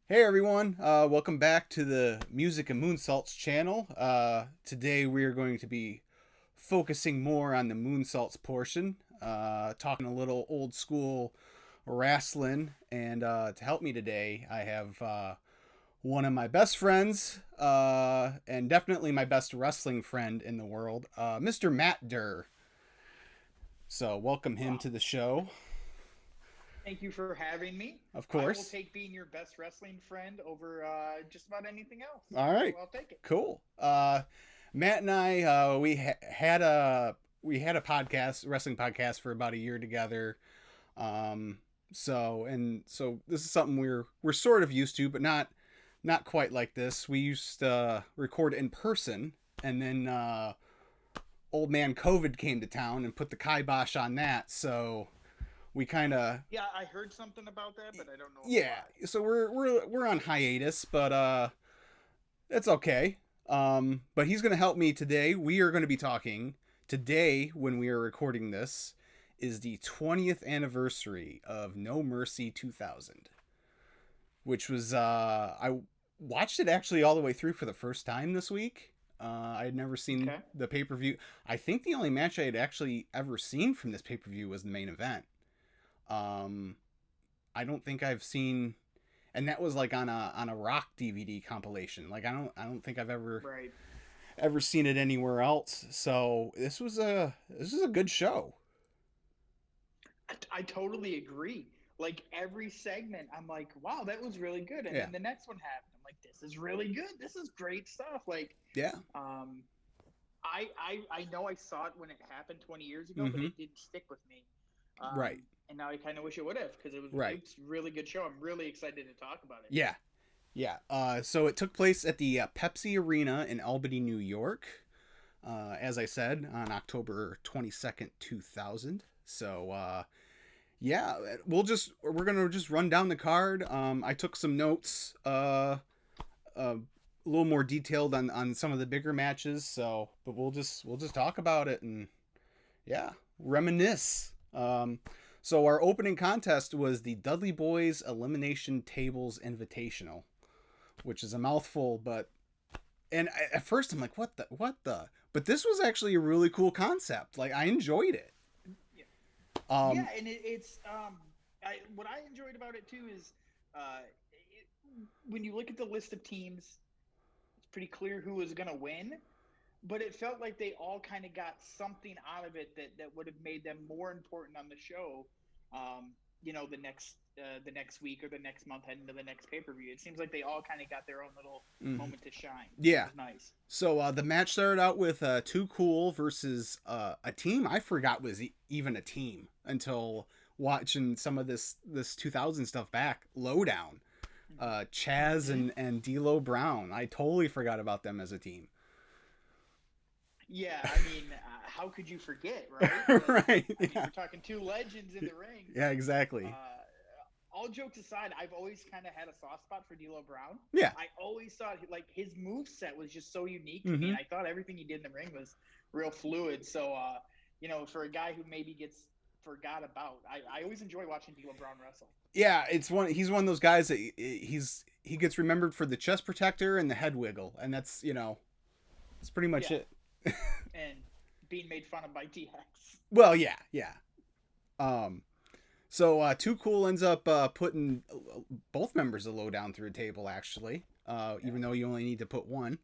Hey everyone, welcome back to the Music and Moonsaults channel. Today we are going to be focusing more on the Moonsaults portion, talking a little old school wrestling. And to help me today, I have one of my best friends, and definitely my best wrestling friend in the world, Mr. Matt Durr. So welcome him Well, to the show, thank you for having me. of I will course. take being your best wrestling friend over just about anything else. All So right, I'll take it. cool. Matt and I, we had a podcast, wrestling podcast, for about a year together. Um, so this is something we're sort of used to, but not quite like this. We used to record in person, and then old man COVID came to town and put the kibosh on that. So we kind of Yeah, I heard something about that, but I don't know a whole yeah. lot. So we're on hiatus, but it's okay. But he's going to help me today. We are going to be talking today when we are recording this is the 20th anniversary of No Mercy 2000, which was I watched it actually all the way through for the first time this week. I had never seen Okay. the pay per view. I think the only match I had actually ever seen from this pay per view was the main event. Um, I don't think I've seen, and that was like on a Rock DVD compilation. Like I don't think I've Right. ever seen it anywhere else. So this was a good show. I totally agree. Like every segment, I'm like, wow, that was really good. And Yeah, then the next one happened. I'm like, this is really good. This is great stuff. yeah, Um, I know I saw it when it happened 20 years ago, but mm-hmm. it didn't stick with me. Right, And now I kind of wish it would have because right, it's a really good show. I'm really excited to talk about it. yeah, yeah. So it took place at the Pepsi Arena in Albany, New York. As I said, on October 22nd, 2000. So yeah, we're gonna just run down the card. I took some notes. A little more detailed on some of the bigger matches. So, but we'll just talk about it and yeah, reminisce. So our opening contest was the Dudley Boys Elimination Tables Invitational, which is a mouthful, but at first I'm like, what the? But this was actually a really cool concept. Like I enjoyed it. Yeah, Um, yeah, and it's what I enjoyed about it too is when you look at the list of teams, it's pretty clear who was going to win. But it felt like they all kind of got something out of it that would have made them more important on the show. Um, the next week or the next month heading to the next pay per view. It seems like they all kind of got their own little mhm. moment to shine, which Yeah. was nice. So the match started out with Too Cool versus a team I forgot was even a team until watching some of this 2000 stuff back. Lowdown, Chaz Mm-hmm. and D'Lo Brown. I totally forgot about them as a team. Yeah, I mean, how could you forget, right? Right? I mean, Yeah. we're talking two legends in the ring. Yeah. Exactly. Uh, all jokes aside, I've always kind of had a soft spot for D'Lo Brown. Yeah. I always thought like his move set was just so unique to me, Mm-hmm. and I thought everything he did in the ring was real fluid. So, for a guy who maybe gets forgot about, I always enjoy watching D'Lo Brown wrestle. Yeah. It's one. He's one of those guys that he gets remembered for the chest protector and the head wiggle, and that's pretty much Yeah, it. and being made fun of by DX. Well, yeah, yeah. Um, So Too Cool ends up putting both members of Lowdown through a table, actually, Yeah. even though you only need to put one.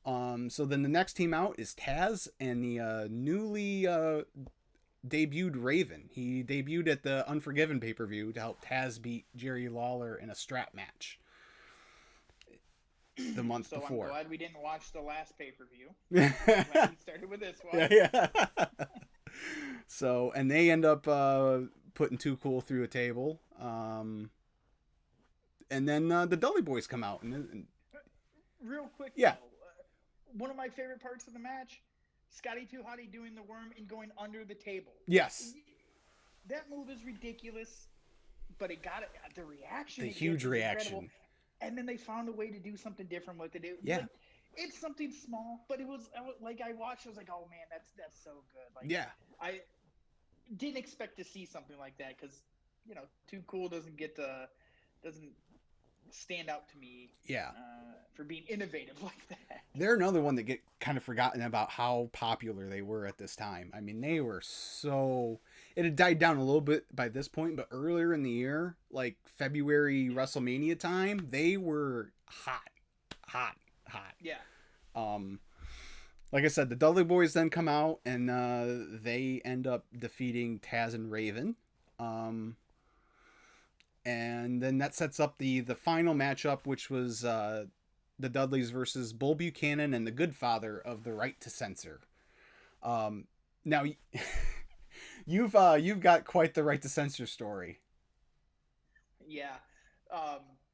So then the next team out is Taz and the newly debuted Raven. He debuted at the Unforgiven pay per view to help Taz beat Jerry Lawler in a strap match the month So I'm before. glad we didn't watch the last pay per view. I'm glad Yeah, we started with this one. yeah. So, and they end up putting Too Cool through a table. And then the Dudley Boys come out, and Real quick yeah, though, one of my favorite parts of the match, Scotty Too Hottie doing the worm and going under the table. yes, That move is ridiculous, but the reaction the it gets huge is incredible. reaction. And then they found a way to do something different with it. Yeah, Like it's something small, but like I watched. I was like, oh man, that's so good. Like yeah, I didn't expect to see something like that because Too Cool doesn't stand out to me. Yeah. For being innovative like that. They're another one that get kind of forgotten about how popular they were at this time. I mean, they were so... It had died down a little bit by this point, but earlier in the year, like February WrestleMania time, they were hot. Yeah. Like I said, the Dudley Boys then come out, and they end up defeating Taz and Raven. And then that sets up the final matchup, which was the Dudleys versus Bull Buchanan and the Good Father of the Right to Censor. Now, you've got quite the Right to Censor story. Yeah.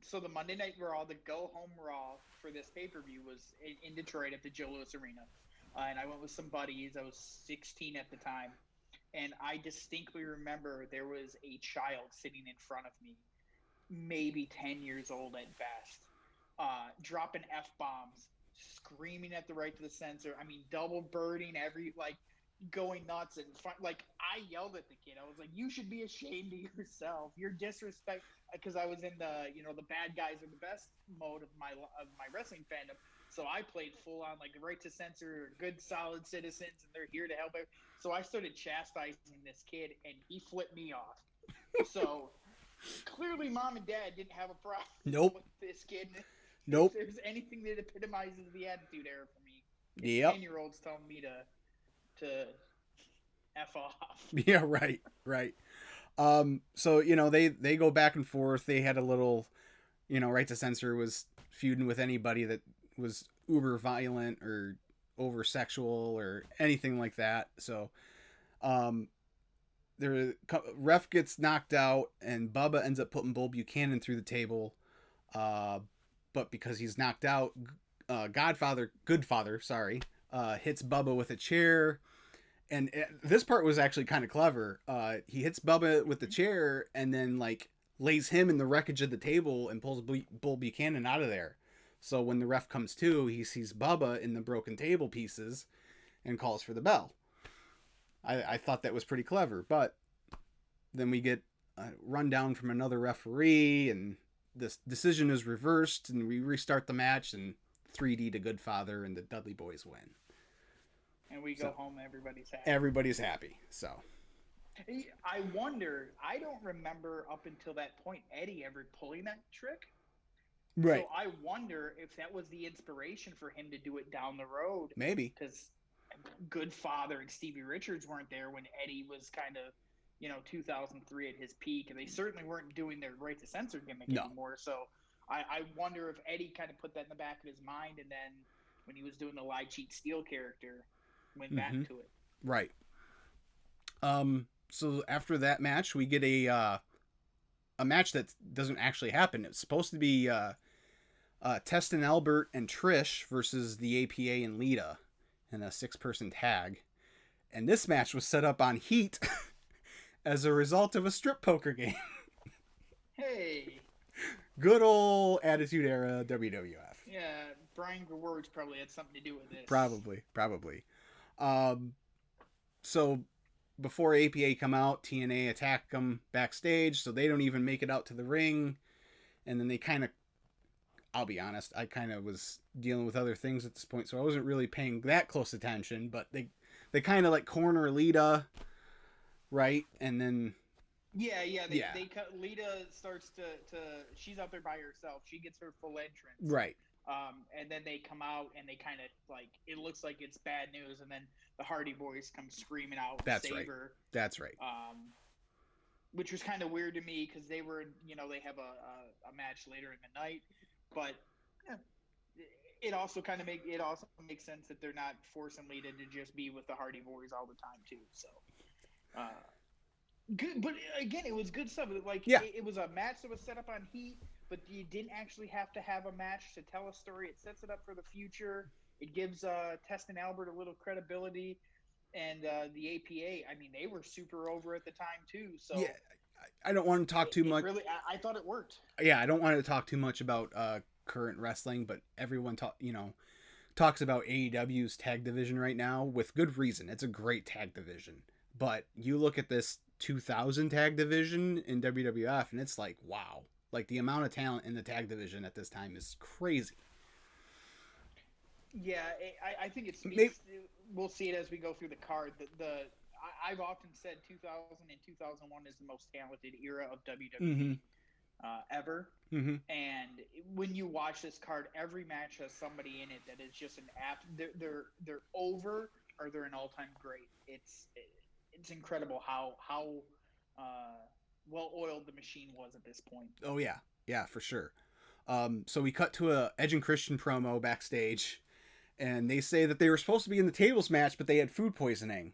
So the Monday Night Raw, the Go Home Raw for this pay-per-view was in Detroit at the Joe Louis Arena. And I went with some buddies. I was 16 at the time. And I distinctly remember there was a child sitting in front of me, maybe 10 years old at best, dropping F-bombs, screaming at the Right to the Censor. I mean, double birding going nuts. And I yelled at the kid. I was like, you should be ashamed of yourself. You're disrespect, because I was in the bad guys are the best mode of my wrestling fandom. So I played full on like the Right to Censor, good solid citizens, and they're here to help. So I started chastising this kid, and he flipped me off. So clearly, mom and dad didn't have a problem with this kid. Nope. If there's anything that epitomizes the attitude era for me, yep. 10-year-olds telling me to F off. Yeah, right. So they go back and forth. They had a little, Right to Censor was feuding with anybody that was uber violent or over sexual or anything like that. So ref gets knocked out, and Bubba ends up putting Bull Buchanan through the table, but because he's knocked out, Good Father hits Bubba with a chair. And this part was actually kind of clever. He hits Bubba with the chair and then lays him in the wreckage of the table and pulls Bull Buchanan out of there. So when the ref comes to, he sees Bubba in the broken table pieces and calls for the bell. I thought that was pretty clever. But then we get a rundown from another referee, and this decision is reversed, and we restart the match, and 3D to Good Father, and the Dudley Boys win. And we go home, everybody's happy. Everybody's happy, so. I wonder, I don't remember up until that point Eddie ever pulling that trick. Right. So I wonder if that was the inspiration for him to do it down the road. Maybe. Because Good Father and Stevie Richards weren't there when Eddie was kind of, 2003 at his peak. And they certainly weren't doing their Right to Censor gimmick anymore. So I wonder if Eddie kind of put that in the back of his mind. And then when he was doing the Lie, Cheat, Steal character, went back to it. Right. So after that match, we get a match that doesn't actually happen. It's supposed to be Testin Albert and Trish versus the APA and Lita in a 6-person tag. And this match was set up on Heat as a result of a strip poker game. Hey. Good old Attitude Era WWF. Yeah, Brian Gewirtz probably had something to do with this. Probably. So before APA come out, TNA attack them backstage, so they don't even make it out to the ring. And then they I'll be honest, I kind of was dealing with other things at this point, so I wasn't really paying that close attention, but they kind of corner Lita, right? And then... They cut, Lita starts to she's out there by herself. She gets her full entrance. Right. And then they come out and they kind of it looks like it's bad news, and then the Hardy Boys come screaming out. That's right. That's right. Which was kind of weird to me because they were, they have a match later in the night, but it also makes sense that they're not forcing Lita to just be with the Hardy Boys all the time too. So, good, but again, it was good stuff. It was a match that was set up on Heat. But you didn't actually have to have a match to tell a story. It sets it up for the future. It gives Testin Albert a little credibility. And the APA, I mean, they were super over at the time, too. So yeah, I don't want to talk too much. Really, I thought it worked. Yeah, I don't want to talk too much about current wrestling, but everyone talks about AEW's tag division right now with good reason. It's a great tag division. But you look at this 2000 tag division in WWF, and it's like, wow. Like, the amount of talent in the tag division at this time is crazy. Yeah, I think it speaks. We'll see it as we go through the card. I've often said 2000 and 2001 is the most talented era of WWE ever. Mm-hmm. And when you watch this card, every match has somebody in it that is just an app. They're over or they're an all-time great. It's incredible how well oiled the machine was at this point. Oh yeah, for sure. So we cut to a Edge and Christian promo backstage, and they say that they were supposed to be in the tables match, but they had food poisoning.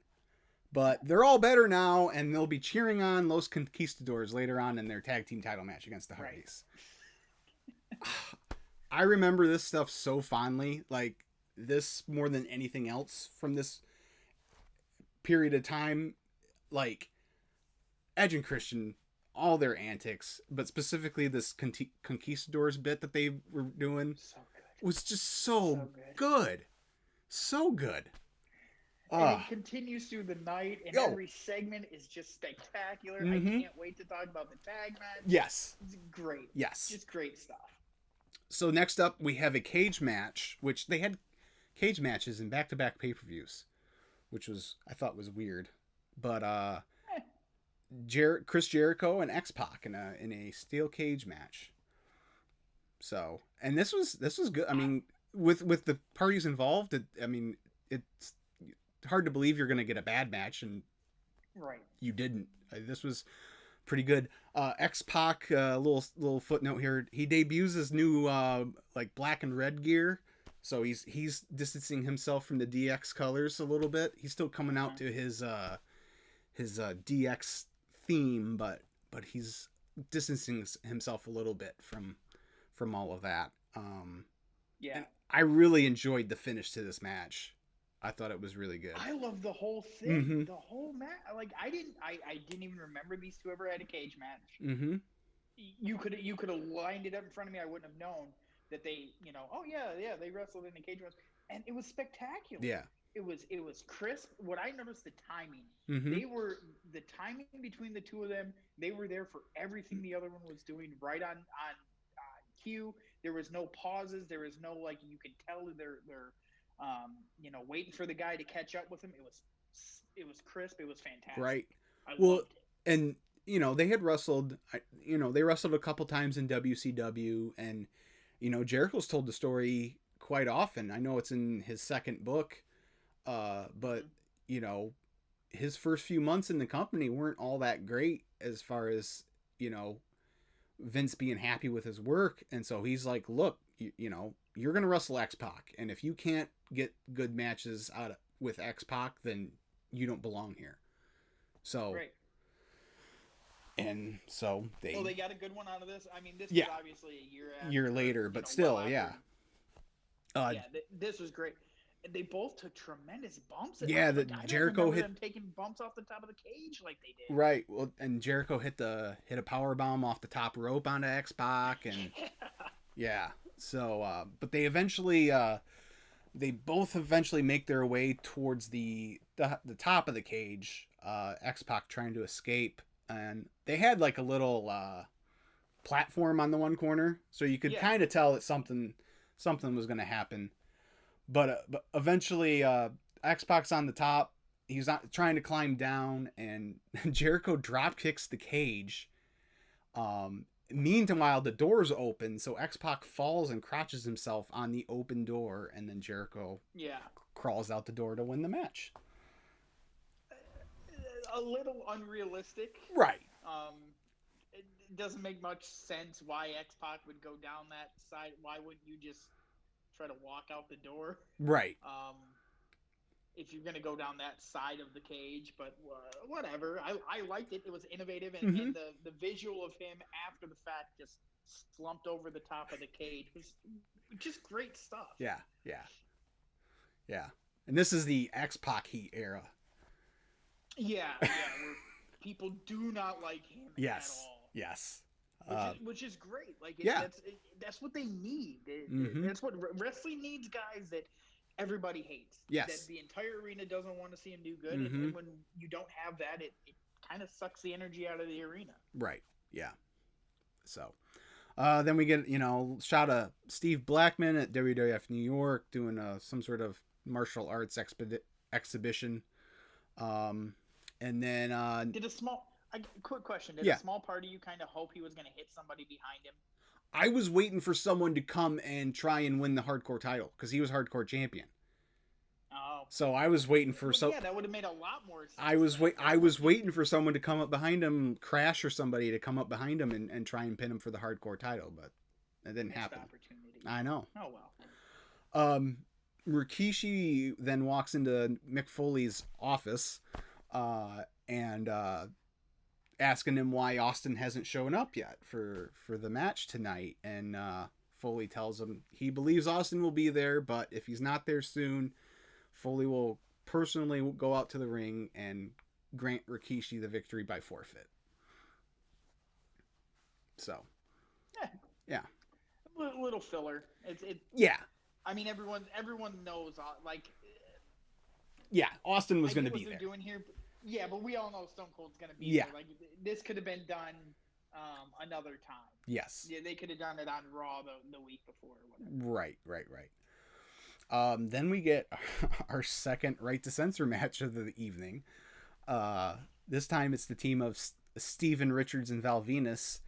But they're all better now, and they'll be cheering on Los Conquistadors later on in their tag team title match against the Hardys. Right. I remember this stuff so fondly, like this more than anything else from this period of time. Like Edge and Christian, all their antics, but specifically this Conquistadors bit that they were doing was just so good. So good. And it continues through the night, and every segment is just spectacular. I can't wait to talk about the tag match. Yes. It's great. Yes. Just great stuff. So next up, we have a cage match, which they had cage matches in back-to-back pay-per-views, which I thought was weird. But Chris Jericho and X-Pac in a steel cage match. So, and this was good. I mean, with the parties involved, it's hard to believe you're going to get a bad match, and you didn't. This was pretty good. X-Pac, little footnote here. He debuts his new like black and red gear, so he's distancing himself from the DX colors a little bit. He's still coming out to his DX theme, but he's distancing himself a little bit from all of that. Yeah, I really enjoyed the finish to this match. I thought it was really good. I love the whole thing. The whole match. Like I didn't even remember these two ever had a cage match. You could have lined it up in front of me. I wouldn't have known that they, they wrestled in a cage match, and it was spectacular. Yeah. It was crisp. What I noticed, the timing. The timing between the two of them. They were there for everything the other one was doing, right on cue. There was no pauses. There was no, like, you could tell they're waiting for the guy to catch up with him. It was crisp. It was fantastic. Right. I loved it. And they had wrestled. They wrestled a couple times in WCW, and Jericho's told the story quite often. I know it's in his second book, but his first few months in the company weren't all that great as far as Vince being happy with his work, and so he's like, look, you're gonna wrestle X-Pac, and if you can't get good matches with X-Pac, then you don't belong here. So right. And so they got a good one out of this. I mean, this was obviously a year later, but still, well yeah. This was great. They both took tremendous bumps. Jericho hit them taking bumps off the top of the cage like they did. Right. Well, and Jericho hit a power bomb off the top rope onto X-Pac, and yeah. So, but they both eventually make their way towards the top of the cage. X-Pac trying to escape, and they had like a little platform on the one corner, so you could kind of tell that something was going to happen. But eventually, X-Pac's on the top. He's not trying to climb down, and Jericho drop kicks the cage. Meanwhile, the door's open, so X-Pac falls and crouches himself on the open door, and then Jericho crawls out the door to win the match. A little unrealistic. Right. It doesn't make much sense why X-Pac would go down that side. Why wouldn't you just try to walk out the door? Right. If you're going to go down that side of the cage, but whatever. I liked it. It was innovative, and the visual of him after the fact just slumped over the top of the cage was just great stuff. Yeah. And this is the X-Pac Heat era. Yeah, where people do not like him at all. Yes. Which is great. Like, that's what they need. That's what wrestling needs, guys that everybody hates. Yes. That the entire arena doesn't want to see him do good. And when you don't have that, it kind of sucks the energy out of the arena. Right. Yeah. So, then we get, shot of Steve Blackman at WWF New York doing some sort of martial arts exhibition. And then quick question. Did yeah. a small part of you kind of hope he was going to hit somebody behind him? I was waiting for someone to come and try and win the hardcore title because he was hardcore champion. Oh. So I was waiting for yeah, that would have made a lot more sense. I was waiting for someone to come up behind him, Crash or somebody to come up behind him and try and pin him for the hardcore title, but it didn't happen. Opportunity. I know. Oh well. Rikishi then walks into Mick Foley's office, and asking him why Austin hasn't shown up yet for the match tonight, and Foley tells him he believes Austin will be there, but if he's not there soon, Foley will personally go out to the ring and grant Rikishi the victory by forfeit. So, yeah, a little filler. Yeah. I mean, everyone knows, like. Yeah, Austin was going to be there. Doing here, yeah, but we all know Stone Cold's going to be there. Like, this could have been done another time. Yes. Yeah, they could have done it on Raw the week before or whatever. Right. Then we get our second Right to Censor match of the evening. This time it's the team of Steven Richards and Val Venus.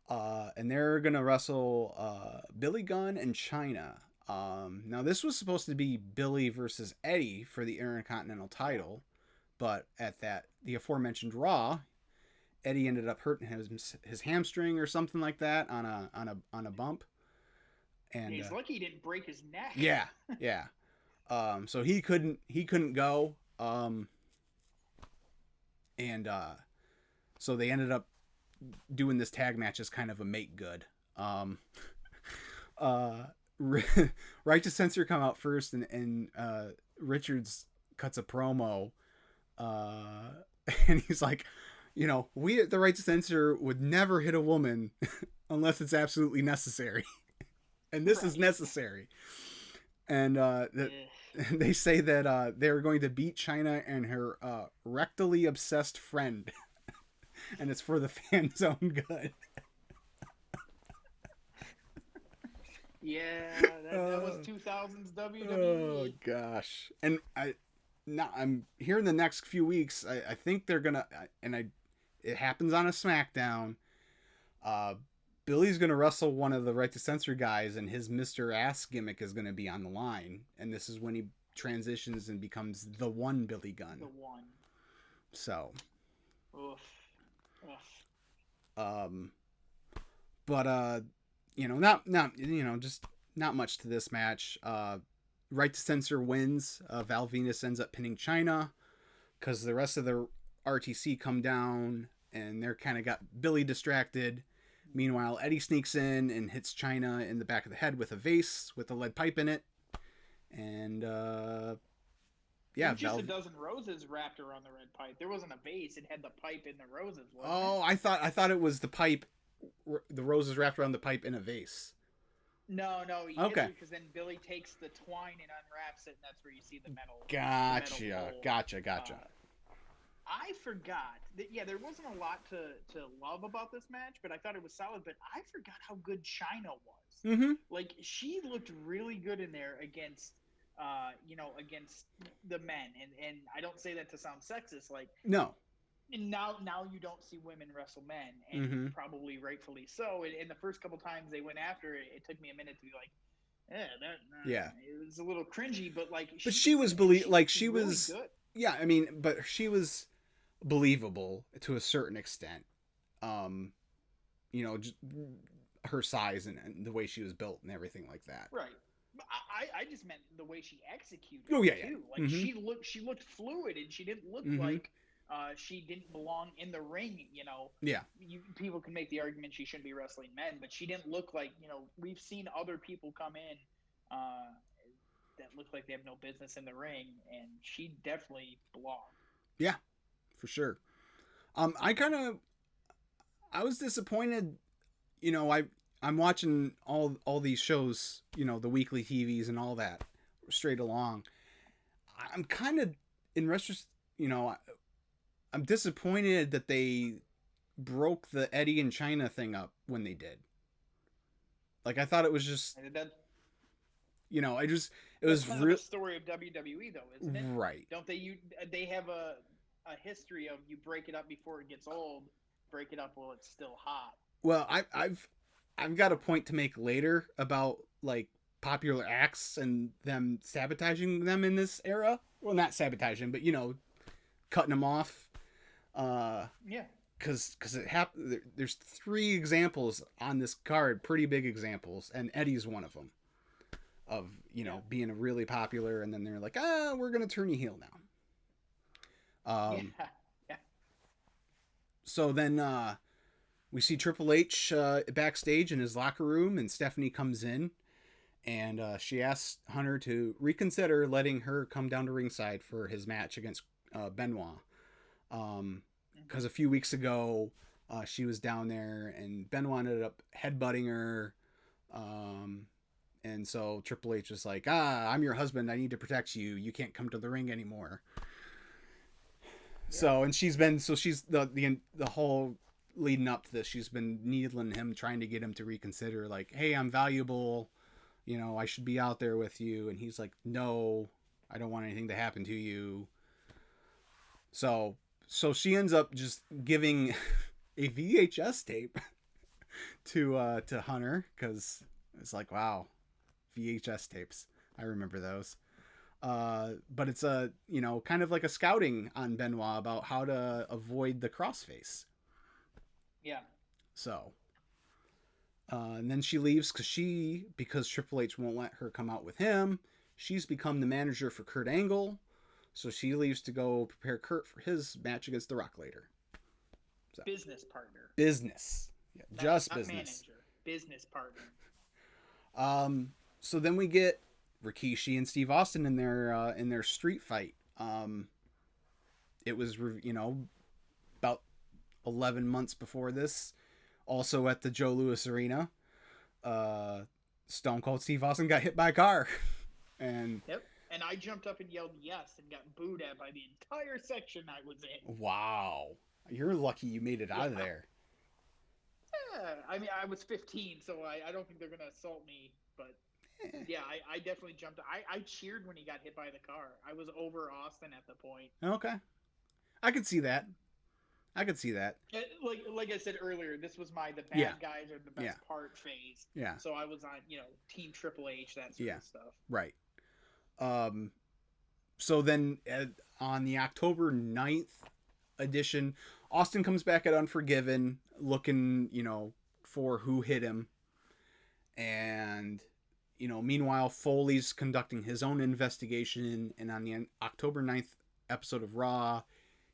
And they're going to wrestle Billy Gunn and Chyna. Now, this was supposed to be Billy versus Eddie for the Intercontinental title. But at the aforementioned Raw, Eddie ended up hurting his hamstring or something like that on a bump. And he's lucky he didn't break his neck. Yeah. So he couldn't go. So they ended up doing this tag match as kind of a make good. Right to Censor come out first, and Richards cuts a promo, and he's like, we at the Right to Censor would never hit a woman unless it's absolutely necessary. And this is necessary. And they say that they're going to beat Chyna and her rectally obsessed friend. And it's for the fans' own good. Yeah, that was 2000s WWE. Oh, gosh. And I'm here in the next few weeks. I think they're going to... it happens on a SmackDown. Billy's going to wrestle one of the Right to Censor guys, and his Mr. Ass gimmick is going to be on the line. And this is when he transitions and becomes the one Billy Gunn. The one. So. Oof. But just not much to this match. Right to Censor wins. Val Venus ends up pinning Chyna because the rest of the RTC come down and they're kind of got Billy distracted. Meanwhile, Eddie sneaks in and hits Chyna in the back of the head with a vase with a lead pipe in it. And, just a dozen roses wrapped around the red pipe. There wasn't a vase. It had the pipe in the roses. Oh, I thought it was the pipe, the roses wrapped around the pipe in a vase. No. Okay. Because then Billy takes the twine and unwraps it, and that's where you see the metal. Gotcha. I forgot that. Yeah, there wasn't a lot to love about this match, but I thought it was solid. But I forgot how good Chyna was. Mm-hmm. Like, she looked really good in there against the men, and I don't say that to sound sexist. Like, no. Now you don't see women wrestle men, and probably rightfully so. And the first couple times they went after it, it took me a minute to be like, it was a little cringy, but like, she was really good. Yeah, I mean, but she was believable to a certain extent. Just her size and the way she was built and everything like that. Right. I just meant the way she executed. Oh yeah, too. Like she looked fluid, and she didn't look like she didn't belong in the ring. Yeah. People can make the argument she shouldn't be wrestling men, but she didn't look like we've seen other people come in that look like they have no business in the ring, and she definitely belonged. Yeah, for sure. I was disappointed. I'm watching all these shows, the weekly TVs and all that straight along. I'm kind of in retrospect, I'm disappointed that they broke the Eddie and China thing up when they did. Like, I thought it was just, you know, it that's was kind of real. the story of WWE, though, isn't it? Right. Don't they? They have a history of you break it up before it gets old, break it up while it's still hot. Well, I've got a point to make later about like popular acts and them sabotaging them in this era. Well, not sabotaging, but you know, cutting them off. Yeah. Because it happened. There's 3 examples on this card, pretty big examples, and Eddie's one of them. Of being a really popular, and then they're like, we're gonna turn you heel now. Yeah. So then we see Triple H backstage in his locker room, and Stephanie comes in, and she asks Hunter to reconsider letting her come down to ringside for his match against Benoit. Because a few weeks ago, she was down there, and Benoit ended up headbutting her. And so Triple H was like, I'm your husband. I need to protect you. You can't come to the ring anymore. Yeah. So, and she's the whole leading up to this, she's been needling him, trying to get him to reconsider, like, hey, I'm valuable. You know, I should be out there with you. And he's like, no, I don't want anything to happen to you. So she ends up just giving a VHS tape to Hunter, because it's like, wow, VHS tapes. I remember those. But it's kind of like a scouting on Benoit about how to avoid the crossface. Yeah. So, and then she leaves because Triple H won't let her come out with him. She's become the manager for Kurt Angle. So she leaves to go prepare Kurt for his match against The Rock later. So. Business partner. Business. Yeah, not business. Manager. Business partner. So then we get Rikishi and Steve Austin in their street fight. It was about 11 months before this, also at the Joe Louis Arena. Stone Cold Steve Austin got hit by a car, and yep. And I jumped up and yelled yes and got booed at by the entire section I was in. Wow. You're lucky you made it out of there. Yeah, I mean, I was 15, so I don't think they're going to assault me. But, yeah, I definitely jumped. I cheered when he got hit by the car. I was over Austin at the point. Okay. I could see that. Like I said earlier, this was the bad guys are the best part phase. Yeah. So I was on, Team Triple H, that sort of stuff. Right. So then on the October 9th edition, Austin comes back at Unforgiven looking, for who hit him. And, meanwhile, Foley's conducting his own investigation. And on the October 9th episode of Raw,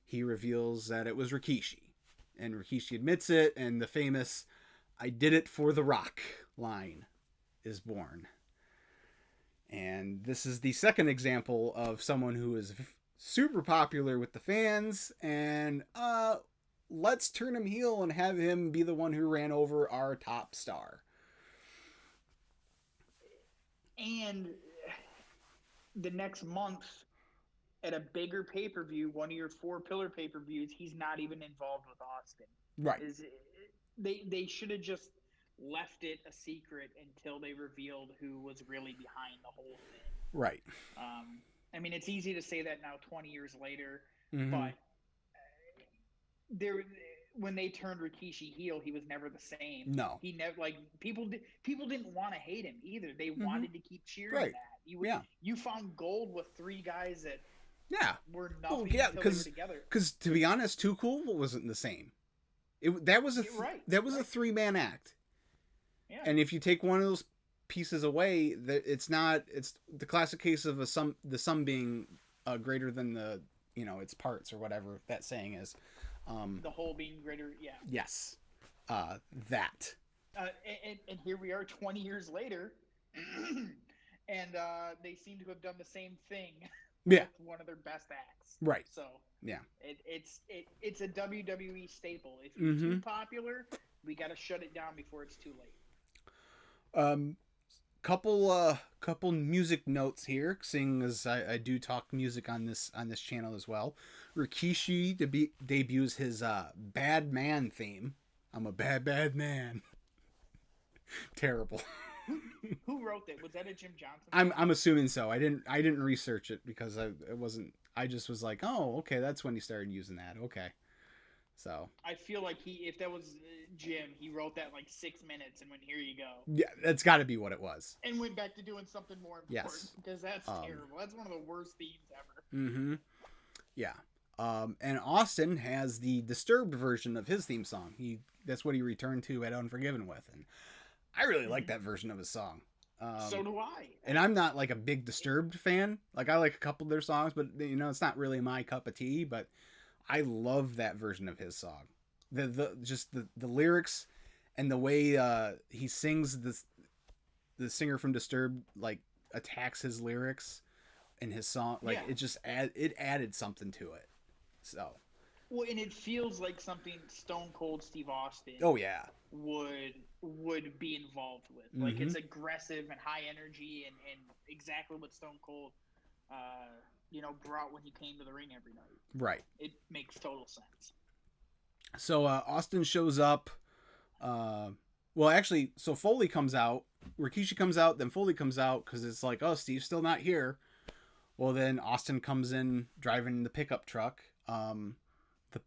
he reveals that it was Rikishi. And Rikishi admits it. And the famous, "I did it for The Rock" line is born. And this is the second example of someone who is super popular with the fans, and let's turn him heel and have him be the one who ran over our top star. And the next month, at a bigger pay-per-view, one of your 4-pillar pay-per-views, he's not even involved with Austin. Right. They should have just left it a secret until they revealed who was really behind the whole thing. Right. I mean, it's easy to say that now 20 years later, mm-hmm. but when they turned Rikishi heel, he was never the same. No. He never, people didn't want to hate him either. They mm-hmm. wanted to keep cheering that. You found gold with 3 guys that were nothing until they were together. Because to be honest, Too Cool wasn't the same. That was a 3-man act. Yeah. And if you take one of those pieces away, it's the classic case of the sum being greater than the its parts, or whatever that saying is. The whole being greater, yeah. Yes, that. And here we are 20 years later, and they seem to have done the same thing. Yeah. With one of their best acts. Right. So yeah, it's a WWE staple. If you're mm-hmm. too popular, we got to shut it down before it's too late. couple music notes here, seeing as I do talk music on this channel as well. Rikishi debuts his Bad Man theme. I'm a bad man. Terrible. Who wrote that? Was that a Jim Johnson? I'm assuming so. I didn't research it because it wasn't. I just was like, oh, okay, that's when he started using that. Okay, so I feel like if that was Jim, he wrote that in like 6 minutes and went, here you go. Yeah, that's got to be what it was. And went back to doing something more important. Yes, because that's terrible. That's one of the worst themes ever. Mm-hmm. Yeah. And Austin has the Disturbed version of his theme song. That's what he returned to at Unforgiven with, and I really like that version of his song. So do I. And I'm not like a big Disturbed fan. Like I like a couple of their songs, but it's not really my cup of tea. But I love that version of his song. The lyrics and the way he sings, the singer from Disturbed like attacks his lyrics in his song. Like it just added something to it. So. Well, and it feels like something Stone Cold Steve Austin. Oh yeah. Would be involved with. Like it's aggressive and high energy and exactly what Stone Cold brought when he came to the ring every night. Right. It makes total sense. So Austin shows up. Well, actually, so Foley comes out. Rikishi comes out, then Foley comes out because it's like, oh, Steve's still not here. Well, then Austin comes in driving the pickup truck. The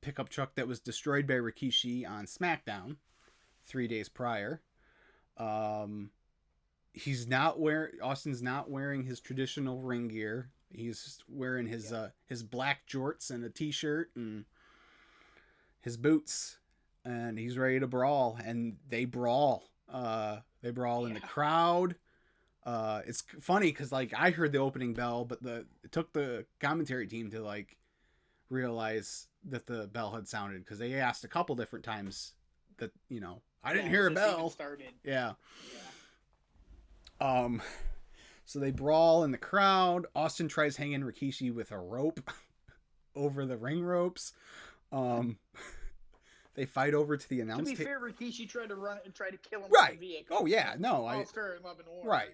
pickup truck that was destroyed by Rikishi on SmackDown 3 days prior. Austin's not wearing his traditional ring gear. He's wearing his black jorts and a t-shirt and his boots, and he's ready to brawl. And they brawl. They brawl in the crowd. It's funny because like I heard the opening bell, but it took the commentary team to like realize that the bell had sounded because they asked a couple different times that I didn't hear a bell. Yeah. So they brawl in the crowd. Austin tries hanging Rikishi with a rope over the ring ropes. They fight over to the announce table. To be fair, Rikishi tried to run and try to kill him right. with the vehicle. Oh yeah, no, all fair in love and war. Right.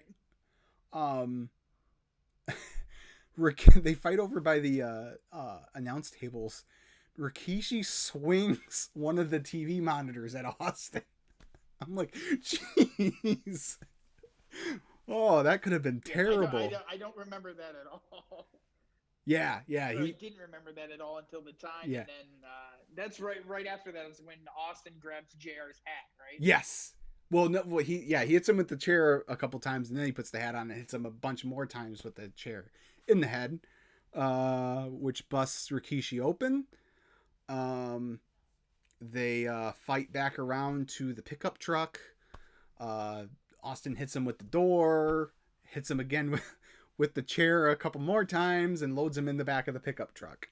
They fight over by the announce tables. Rikishi swings one of the TV monitors at Austin. I'm like, jeez. Oh, that could have been terrible. I don't remember that at all. Yeah. I didn't remember that at all until the time. Yeah. And then that's right after that is when Austin grabs JR's hat, right? Yes. Well, no. Well, he hits him with the chair a couple times, and then he puts the hat on and hits him a bunch more times with the chair in the head, which busts Rikishi open. They fight back around to the pickup truck. Austin hits him with the door, hits him again with the chair a couple more times, and loads him in the back of the pickup truck.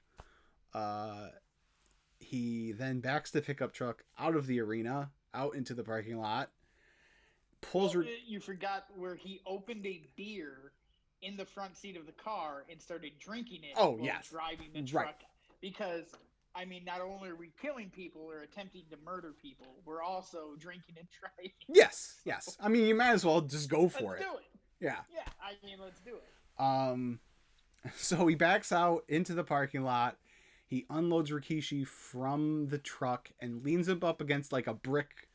He then backs the pickup truck out of the arena, out into the parking lot. You forgot where he opened a beer in the front seat of the car and started drinking it while driving the truck. Right. Because, I mean, not only are we killing people or attempting to murder people, we're also drinking and driving. Yes. I mean, you might as well just go for it. Let's do it. Yeah. Yeah, I mean, let's do it. So he backs out into the parking lot. He unloads Rikishi from the truck and leans him up against like a brick.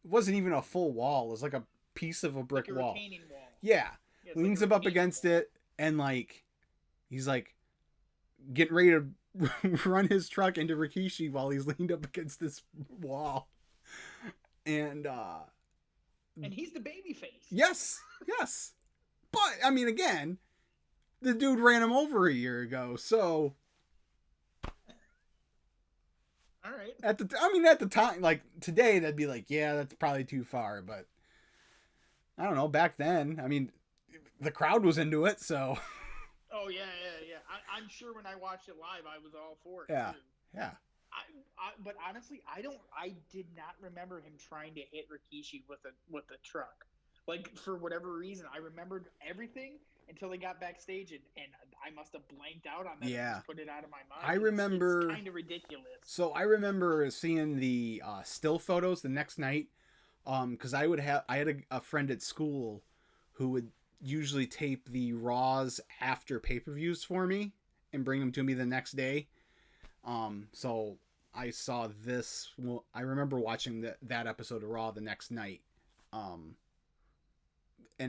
It wasn't even a full wall. It was like a piece of a brick wall. Retaining wall. Yeah. Leans him up against it, and like he's like getting ready to run his truck into Rikishi while he's leaned up against this wall. And he's the baby face. Yes. But I mean, again, the dude ran him over a year ago, so all right. At the time, like today, that'd be like, yeah, that's probably too far. But I don't know. Back then, I mean, the crowd was into it, so. Oh yeah. I'm sure when I watched it live, I was all for it. Yeah, too. yeah. But honestly, I did not remember him trying to hit Rikishi with a truck. Like for whatever reason, I remembered everything until they got backstage, and I must have blanked out on that. Yeah. And just put it out of my mind. I remember. It's kind of ridiculous. So I remember seeing the still photos the next night, because I had a friend at school who would usually tape the Raws after pay-per-views for me and bring them to me the next day. So I saw this. Well, I remember watching that episode of Raw the next night. And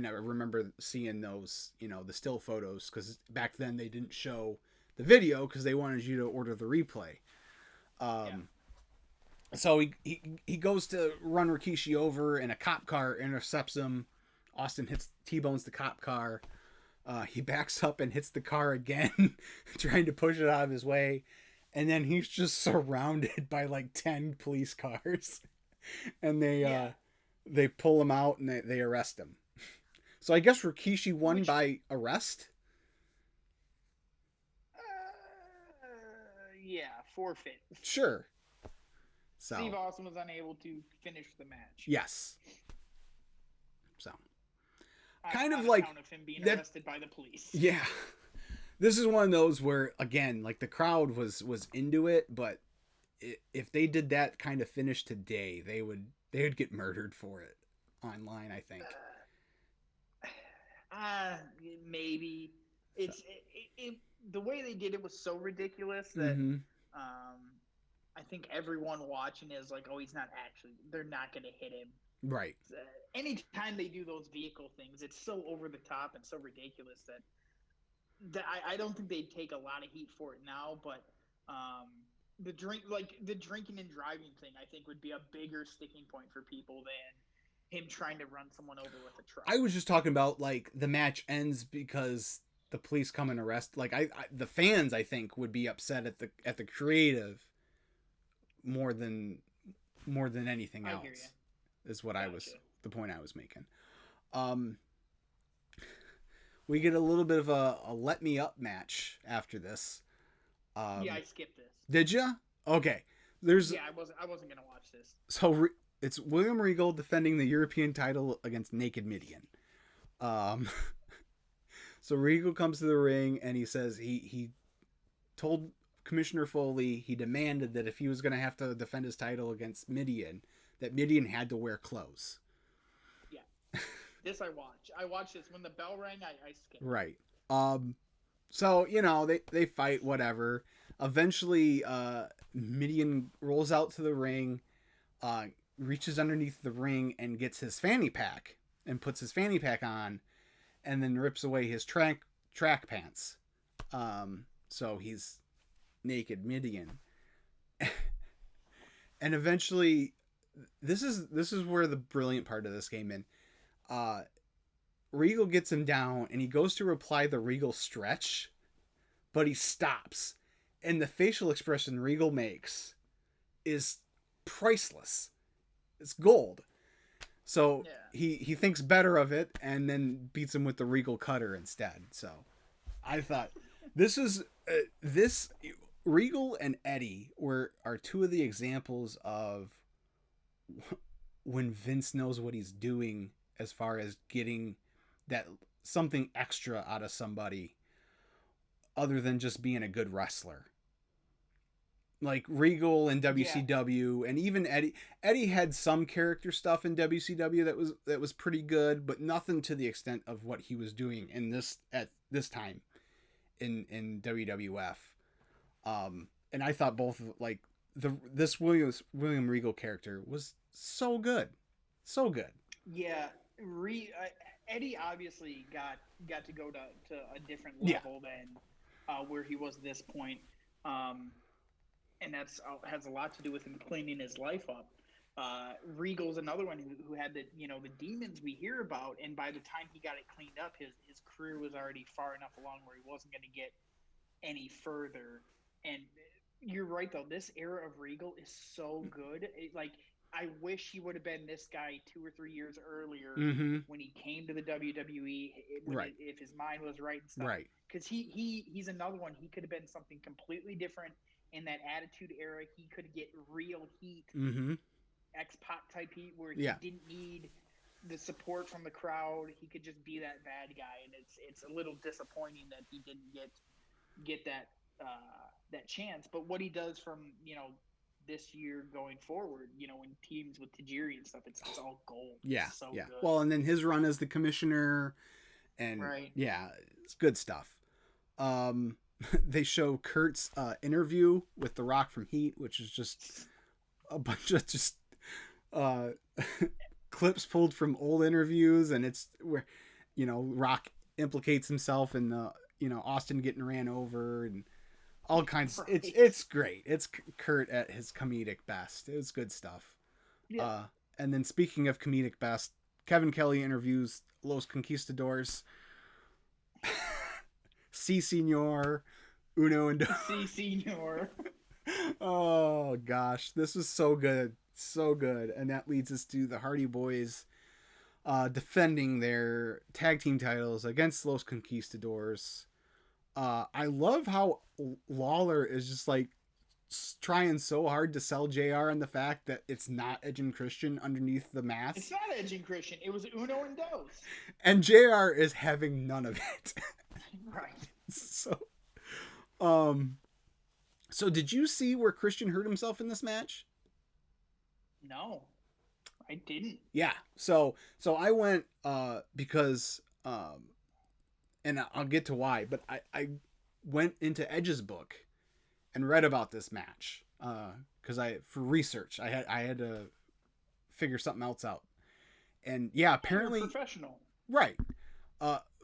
I remember seeing those, the still photos, because back then they didn't show the video because they wanted you to order the replay. So he goes to run Rikishi over, and a cop car intercepts him. Austin T-bones the cop car. He backs up and hits the car again, trying to push it out of his way. And then he's just surrounded by like 10 police cars. And they pull him out and they arrest him. So I guess Rikishi won by arrest? Yeah, forfeit. Sure. So Steve Austin was unable to finish the match. Yes. So kind of like of him being arrested by the police. Yeah. This is one of those where, again, like the crowd was into it, but if they did that kind of finish today, they would get murdered for it online, I think. Maybe. It's the way they did it was so ridiculous that I think everyone watching is like, oh, they're not going to hit him. Right. Anytime they do those vehicle things, it's so over the top and so ridiculous that I don't think they'd take a lot of heat for it now, but the drinking and driving thing, I think, would be a bigger sticking point for people than him trying to run someone over with a truck. I was just talking about like the match ends because the police come and arrest. Like the fans, I think, would be upset at the creative more than anything else. Is what the point I was making. We get a little bit of a let me up match after this. Yeah, I skipped this. Did you? Okay. I wasn't gonna watch this. So it's William Regal defending the European title against Naked Midian. So Regal comes to the ring and he says he told Commissioner Foley he demanded that if he was going to have to defend his title against Midian, that Midian had to wear clothes. Yeah. This I watched. I watched this. When the bell rang, I skipped. Right. So, they fight, whatever. Eventually, Midian rolls out to the ring, reaches underneath the ring and gets his fanny pack and puts his fanny pack on and then rips away his track pants. So he's naked Midian. And eventually this is where the brilliant part of this came in. Regal gets him down and he goes to apply the Regal stretch, but he stops. And the facial expression Regal makes is priceless. It's gold. So he thinks better of it and then beats him with the Regal cutter instead. So I thought this Regal and Eddie are two of the examples of when Vince knows what he's doing as far as getting that something extra out of somebody other than just being a good wrestler. Like Regal in WCW and even Eddie had some character stuff in WCW that was pretty good, but nothing to the extent of what he was doing at this time in WWF. And I thought both like this William Regal character was so good. So good. Yeah, Eddie obviously got to go to a different level than where he was at this point. And that's has a lot to do with him cleaning his life up. Regal's another one who had the demons we hear about, and by the time he got it cleaned up, his career was already far enough along where he wasn't going to get any further. And you're right though, this era of Regal is so good. I wish he would have been this guy 2 or 3 years earlier when he came to the WWE. If his mind was right and stuff. Right. Because he's another one. He could have been something completely different. In that Attitude Era, he could get real heat, X-Pac type heat, where he didn't need the support from the crowd. He could just be that bad guy, and it's a little disappointing that he didn't get that chance. But what he does from this year going forward. You know, in teams with Tajiri and stuff, it's all gold. Yeah, It's so yeah. good. Well, and then his run as the commissioner, and Right. yeah, it's good stuff. They show Kurt's interview with The Rock from Heat, which is just a bunch of just uh, clips pulled from old interviews, and it's where, you know, Rock implicates himself in the, you know, Austin getting ran over and all kinds. Right. It's great. It's Kurt at his comedic best. It was good stuff. Yeah. And then speaking of comedic best, Kevin Kelly interviews Los Conquistadors. Si Senor, Uno and Si Senor. Oh gosh, this was so good, so good, and that leads us to the Hardy Boys defending their tag team titles against Los Conquistadors. I love how Lawler is just like trying so hard to sell JR on the fact that it's not Edge and Christian underneath the mask. It's not Edge and Christian. It was Uno and Dos. And JR is having none of it. Right. So did you see where Christian hurt himself in this match? No, I didn't. Yeah. So I went because and I'll get to why, but I went into Edge's book and read about this match because for research I had to figure something else out. And yeah, apparently You're a professional. Right.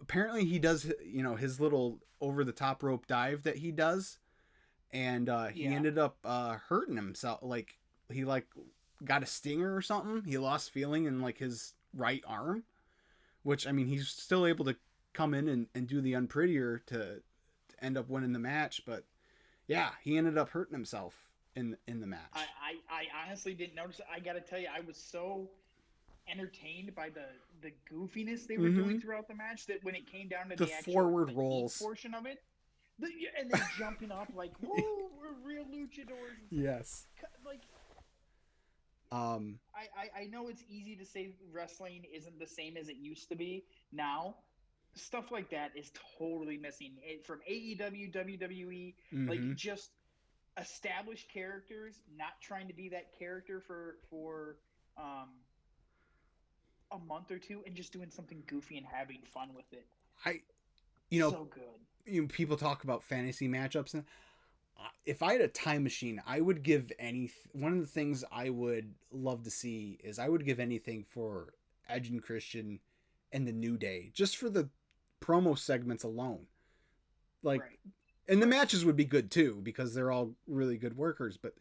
Apparently he does, you know, his little over the top rope dive that he does, and he ended up hurting himself. Like he got a stinger or something. He lost feeling in like his right arm, which I mean he's still able to come in and do the unprettier to end up winning the match. But yeah, he ended up hurting himself in the match. I honestly didn't notice it. I got to tell you, I was so entertained by the goofiness they were doing throughout the match that when it came down to the actual forward rolls portion of it, and then jumping up like, whoa, we're real luchadors. Yes. Like, I know it's easy to say wrestling isn't the same as it used to be now. Stuff like that is totally missing from AEW, WWE, like just established characters, not trying to be that character for a month or two and just doing something goofy and having fun with it. So good. You know, people talk about fantasy matchups, and if I had a time machine, I would give one of the things I would love to see is I would give anything for Edge and Christian and the New Day, just for the promo segments alone. Like, right. And the matches would be good too because they're all really good workers. But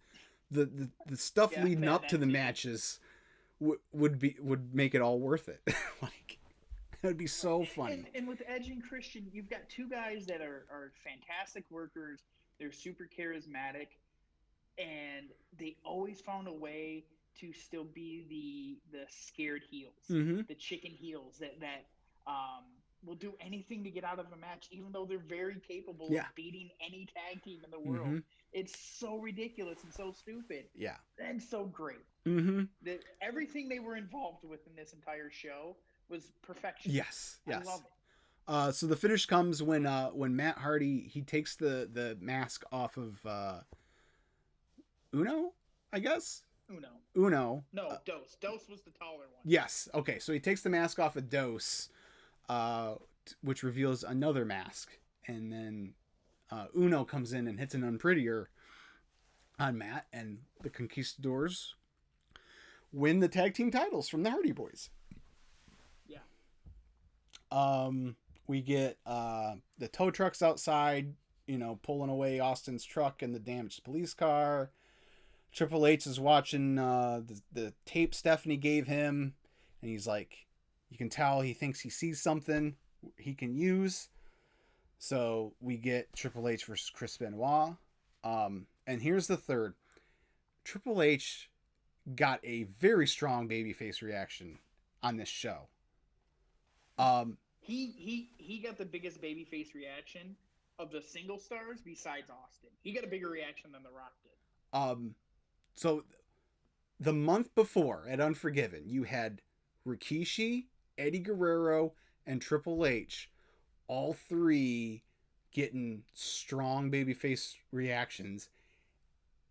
the stuff leading up to the matches would make it all worth it. Like, that would be so funny. And with Edge and Christian, you've got two guys that are fantastic workers. They're super charismatic, and they always found a way to still be the scared heels, the chicken heels that will do anything to get out of a match, even though they're very capable of beating any tag team in the world. It's so ridiculous and so stupid. Yeah. And so great. That everything they were involved with in this entire show was perfection. Yes. I love it. So the finish comes when Matt Hardy, he takes the mask off of Uno, I guess? Uno. No, Dos. Dos was the taller one. Yes. Okay, so he takes the mask off of Dos, which reveals another mask. And then Uno comes in and hits an unprettier on Matt, and the Conquistadors win the tag team titles from the Hardy Boys. Yeah. We get the tow trucks outside, you know, pulling away Austin's truck and the damaged police car. Triple H is watching the tape Stephanie gave him, and he's like, you can tell he thinks he sees something he can use. So we get Triple H versus Chris Benoit. And here's the third. Triple H got a very strong babyface reaction on this show. He got the biggest babyface reaction of the single stars besides Austin. He got a bigger reaction than The Rock did. So the month before at Unforgiven, you had Rikishi, Eddie Guerrero, and Triple H, all three getting strong babyface reactions.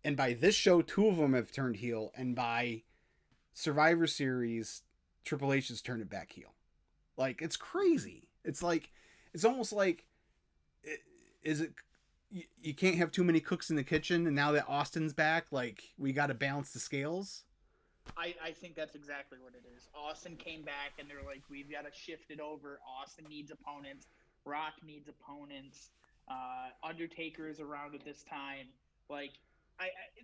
And by this show, 2 of them have turned heel, and by Survivor Series, Triple H has turned it back heel. Like, it's crazy. It's like, it's almost like, is it, you can't have too many cooks in the kitchen, and now that Austin's back, like, we got to balance the scales. I think that's exactly what it is. Austin came back, and they're like, we've got to shift it over. Austin needs opponents. Rock needs opponents. Undertaker is around at this time. Like,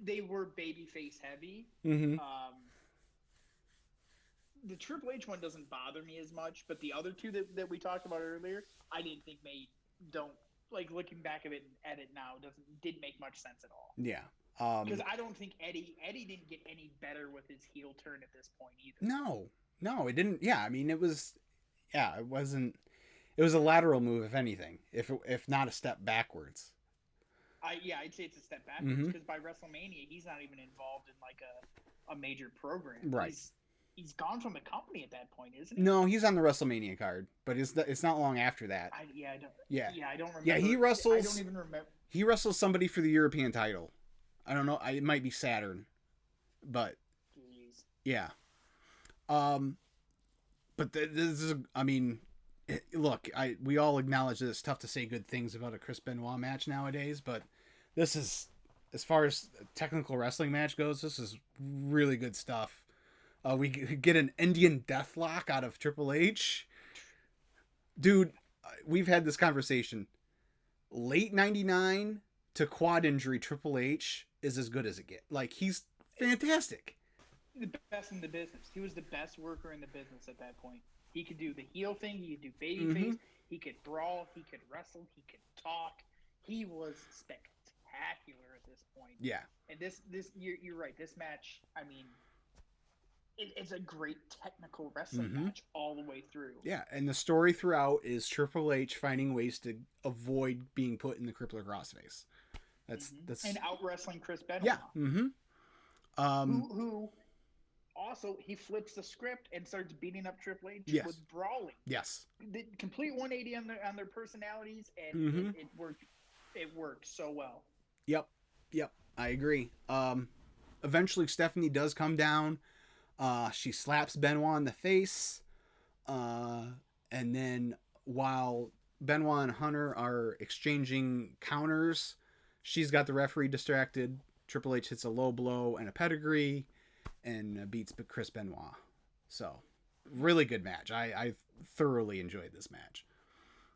they were babyface heavy. Mm-hmm. The Triple H one doesn't bother me as much, but the other two that we talked about earlier, I didn't think don't like looking back at it now didn't make much sense at all. Yeah. Because I don't think Eddie didn't get any better with his heel turn at this point either. No, it didn't. Yeah, I mean, it was a lateral move, if anything, if not a step backwards. I'd say it's a step backwards because by WrestleMania, he's not even involved in like a major program. Right. He's gone from the company at that point, isn't he? No, he's on the WrestleMania card, but it's not long after that. I don't remember. Yeah, he wrestles. I don't even remember. He wrestles somebody for the European title. I don't know. It might be Saturn, but Jeez. Yeah. But this is. I mean, look. We all acknowledge that it's tough to say good things about a Chris Benoit match nowadays, but this is, as far as technical wrestling match goes, this is really good stuff. We get an Indian deathlock out of Triple H. Dude, we've had this conversation. Late 99 to quad injury Triple H is as good as it gets. Like, he's fantastic. The best in the business. He was the best worker in the business at that point. He could do the heel thing. He could do babyface. He could brawl. He could wrestle. He could talk. He was spectacular at this point. Yeah. And this you're right. This match, I mean, it's a great technical wrestling match all the way through. Yeah, and the story throughout is Triple H finding ways to avoid being put in the crippler crossface. That's and out wrestling Chris Benoit. Yeah. Who also he flips the script and starts beating up Triple H with brawling. Yes. The complete 180 on their personalities, and it worked. It worked so well. Yep. I agree. Eventually, Stephanie does come down. She slaps Benoit in the face. And then while Benoit and Hunter are exchanging counters, she's got the referee distracted. Triple H hits a low blow and a pedigree and beats Chris Benoit. So, really good match. I thoroughly enjoyed this match.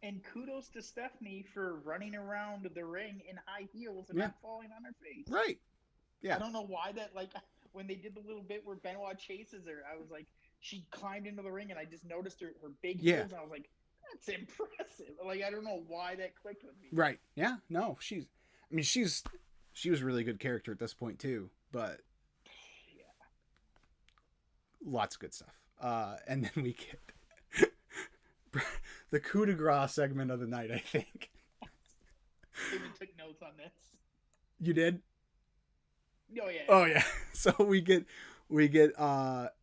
And kudos to Stephanie for running around the ring in high heels and not falling on her face. Right. Yeah. I don't know why that, like, when they did the little bit where Benoit chases her, I was like, she climbed into the ring and I just noticed her big heels and I was like, that's impressive. Like, I don't know why that clicked with me. Right. Yeah. No, she was a really good character at this point too, but lots of good stuff. And then we get the coup de grace segment of the night, I think. I even took notes on this. You did? Oh yeah. So we get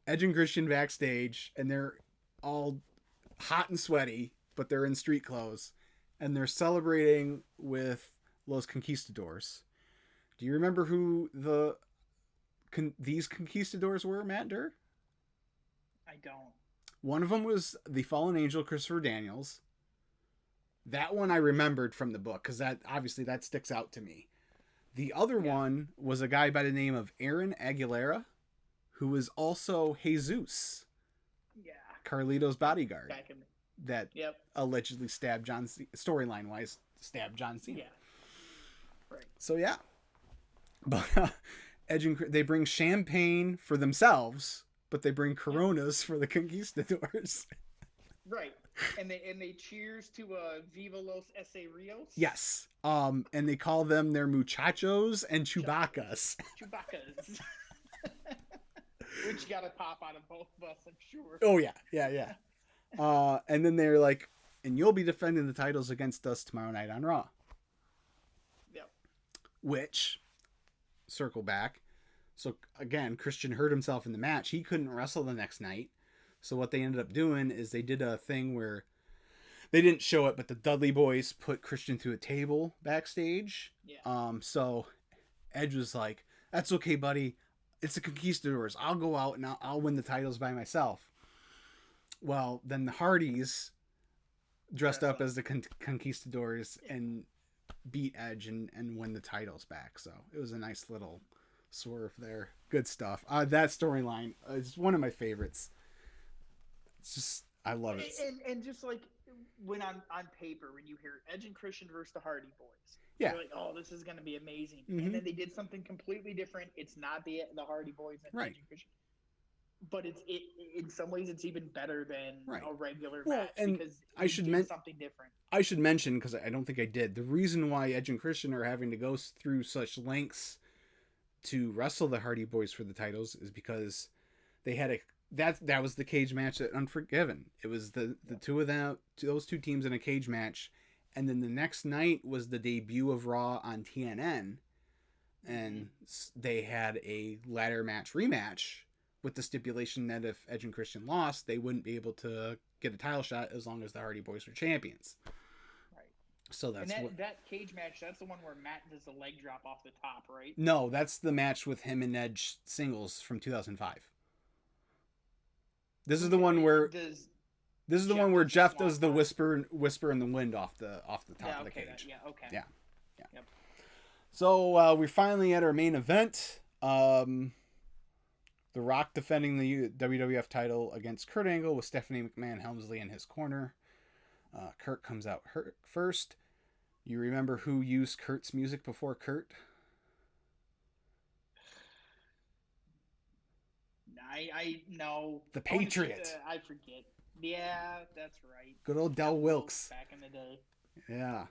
Edge and Christian backstage, and they're all hot and sweaty, but they're in street clothes, and they're celebrating with Los Conquistadors. Do you remember who these Conquistadors were, Matt Durr? I don't. One of them was the Fallen Angel, Christopher Daniels. That one I remembered from the book because that sticks out to me. The other one was a guy by the name of Aaron Aguilera, who was also Jesus. Yeah. Carlito's bodyguard. That Yep. allegedly stabbed John Cena. Storyline-wise, stabbed John Cena. Yeah. Right. So, yeah. But Edge and they bring champagne for themselves, but they bring Coronas for the Conquistadors. Right. And they cheers to Viva Los Ese Rios. Yes. And they call them their muchachos and Chewbaccas. Chewbaccas. Which got a pop out of both of us, I'm sure. Oh, yeah. Yeah. And then they're like, and you'll be defending the titles against us tomorrow night on Raw. Yep. Which, circle back. So, again, Christian hurt himself in the match. He couldn't wrestle the next night. So what they ended up doing is they did a thing where they didn't show it, but the Dudley Boys put Christian through a table backstage. Yeah. So Edge was like, "That's okay, buddy. It's the Conquistadors. I'll go out and I'll win the titles by myself." Well, then the Hardys dressed up as the Conquistadors and beat Edge and win the titles back. So it was a nice little swerve there. Good stuff. That storyline is one of my favorites. It's just, I love it. And just like when on paper, when you hear Edge and Christian versus the Hardy Boys, yeah, you're like, oh, this is going to be amazing. Mm-hmm. And then they did something completely different. It's not the Hardy Boys and right. Edge and Christian. But it in some ways it's even better than right. a regular match and because I should something different. I should mention, because I don't think I did, the reason why Edge and Christian are having to go through such lengths to wrestle the Hardy Boys for the titles is because they had that was the cage match at Unforgiven. It was the two of them, those two teams in a cage match, and then the next night was the debut of Raw on TNN, and they had a ladder match rematch with the stipulation that if Edge and Christian lost, they wouldn't be able to get a title shot as long as the Hardy Boys were champions. Right. So that's that cage match. That's the one where Matt does the leg drop off the top, right? No, that's the match with him and Edge singles from 2005. This is the one where Jeff does the whisper in the wind off the top of the cage. Okay. Yeah. Yep. So we're finally at our main event. The Rock defending the WWF title against Kurt Angle with Stephanie McMahon Helmsley in his corner. Kurt comes out first. You remember who used Kurt's music before Kurt? I know. The Patriot. I forget. Yeah, that's right. Good old Del Wilkes. Back in the day. Yeah.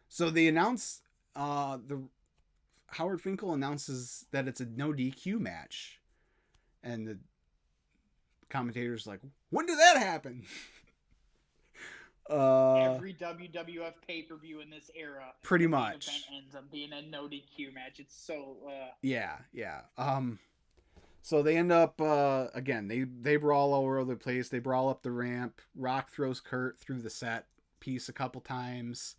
So they announce Howard Finkel announces that it's a no DQ match. And the commentator's like, when did that happen? Every WWF pay-per-view in this era pretty much event ends up being a no DQ match. It's so yeah. So they end up again, they brawl all over the place. They brawl up the ramp. Rock throws Kurt through the set piece a couple times.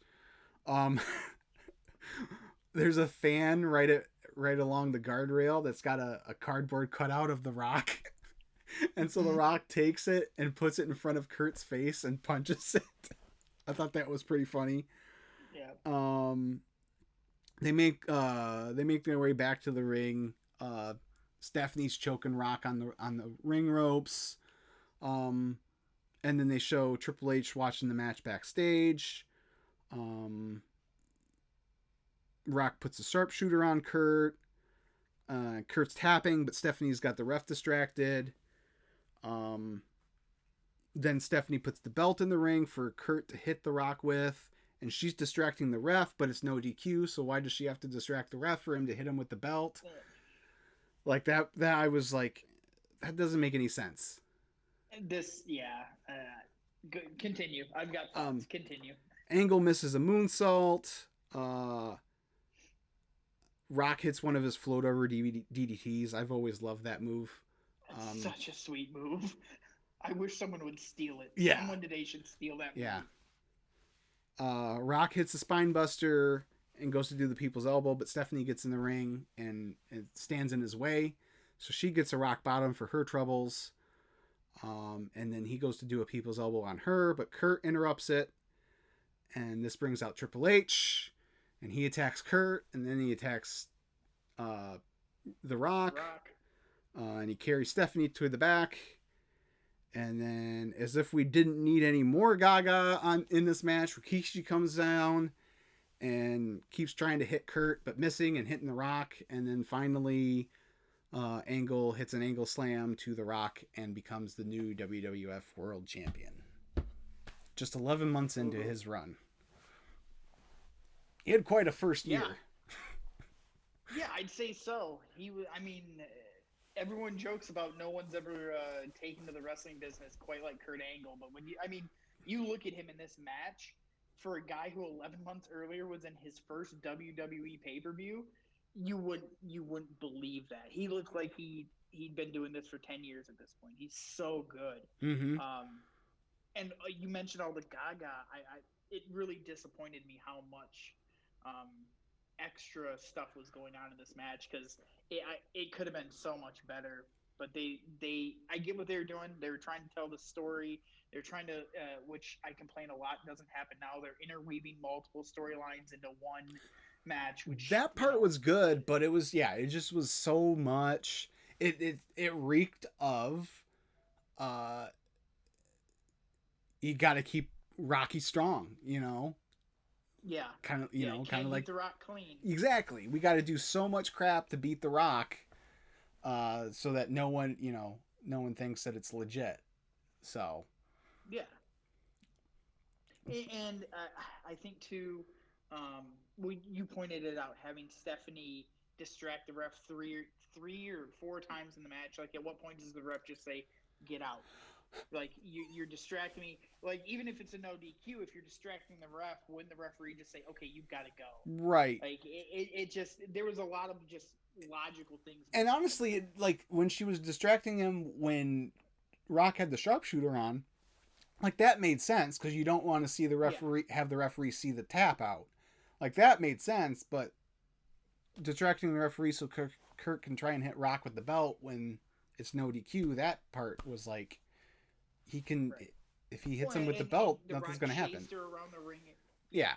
There's a fan right along the guardrail that's got a cardboard cutout of the Rock. And so the Rock takes it and puts it in front of Kurt's face and punches it. I thought that was pretty funny. Yeah. They make their way back to the ring. Stephanie's choking Rock on the ring ropes. And then they show Triple H watching the match backstage. Rock puts a sharpshooter on Kurt. Kurt's tapping, but Stephanie's got the ref distracted. Then Stephanie puts the belt in the ring for Kurt to hit the Rock with, and she's distracting the ref, but it's no DQ, so why does she have to distract the ref for him to hit him with the belt? Like that I was like, that doesn't make any sense. Continue. I've got thoughts. Continue. Angle misses a moonsault. Rock hits one of his float over DDTs. I've always loved that move. Such a sweet move. I wish someone would steal it. Yeah. Someone today should steal that move. Yeah. Rock hits a spine buster and goes to do the people's elbow, but Stephanie gets in the ring and it stands in his way. So she gets a rock bottom for her troubles. And then he goes to do a people's elbow on her, but Kurt interrupts it. And this brings out Triple H. And he attacks Kurt, and then he attacks the Rock. And he carries Stephanie to the back. And then, as if we didn't need any more Gaga in this match, Rikishi comes down and keeps trying to hit Kurt, but missing and hitting the Rock. And then finally, Angle hits an angle slam to the Rock and becomes the new WWF World Champion. Just 11 months into his run. He had quite a first year. Yeah, I'd say so. Everyone jokes about no one's ever taken to the wrestling business quite like Kurt Angle, but you look at him in this match, for a guy who 11 months earlier was in his first WWE pay-per-view, you wouldn't believe that. He looked like he'd been doing this for 10 years at this point. He's so good. Mm-hmm. And you mentioned all the Gaga. It really disappointed me how much extra stuff was going on in this match, because it could have been so much better. But I get what they were doing. They were trying to tell the story. They're trying to, which I complain a lot doesn't happen now. They're interweaving multiple storylines into one match. Which, that part was good, but it was, it just was so much. It reeked of, you got to keep Rocky strong, Yeah. Kind of, kind of like The Rock clean. Exactly. We got to do so much crap to beat The Rock, so that no one thinks that it's legit. So. Yeah. And I think too, you pointed it out, having Stephanie distract the ref three or four times in the match. Like, at what point does the ref just say, "Get out"? Like, you're distracting me. Like, even if it's a no DQ, if you're distracting the ref, wouldn't the referee just say, "Okay, you've got to go"? Right. Like, it just, there was a lot of just logical things. And honestly, like, when she was distracting him when Rock had the sharpshooter on, like, that made sense, because you don't want to see the referee have the referee see the tap out. Like, that made sense, but distracting the referee so Kurt can try and hit Rock with the belt when it's no DQ, that part was like, he can, if he hits him with the belt, nothing's going to happen. Chased her around the ring. Yeah.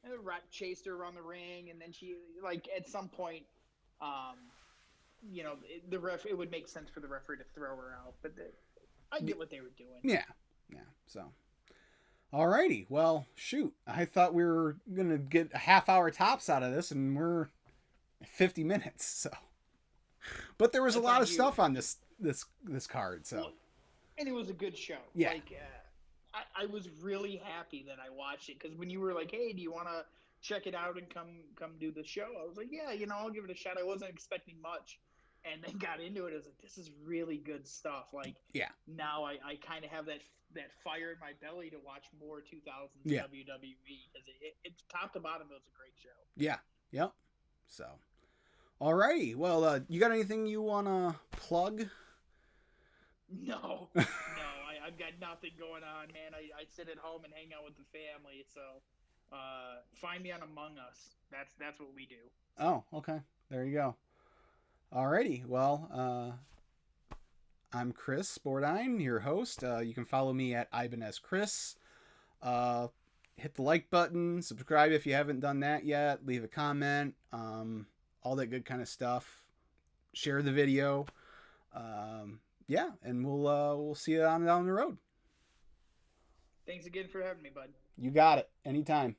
And the Rock chased her around the ring, and then she, like, at some point, the ref, it would make sense for the referee to throw her out, but I get what they were doing. Yeah. So, alrighty. Well, shoot. I thought we were gonna get a half-hour tops out of this, and we're 50 minutes. So, but there was a lot of stuff on this card. So, and it was a good show. Yeah. Like, I was really happy that I watched it, because when you were like, "Hey, do you want to check it out and come do the show?" I was like, "Yeah, I'll give it a shot." I wasn't expecting much. And then got into it. I was like, this is really good stuff. Like, now I kind of have that fire in my belly to watch more 2000s WWE, because it's top to bottom. It was a great show. Yeah. Yep. So, alrighty. Well, you got anything you want to plug? No. I've got nothing going on, man. I sit at home and hang out with the family. So, find me on Among Us. That's what we do. Oh, okay. There you go. Alrighty, well, I'm Chris Bordine, your host. You can follow me at Ibanez Chris. Hit the like button, subscribe if you haven't done that yet, leave a comment, all that good kind of stuff. Share the video. And we'll see you on down the road. Thanks again for having me, bud. You got it. Anytime.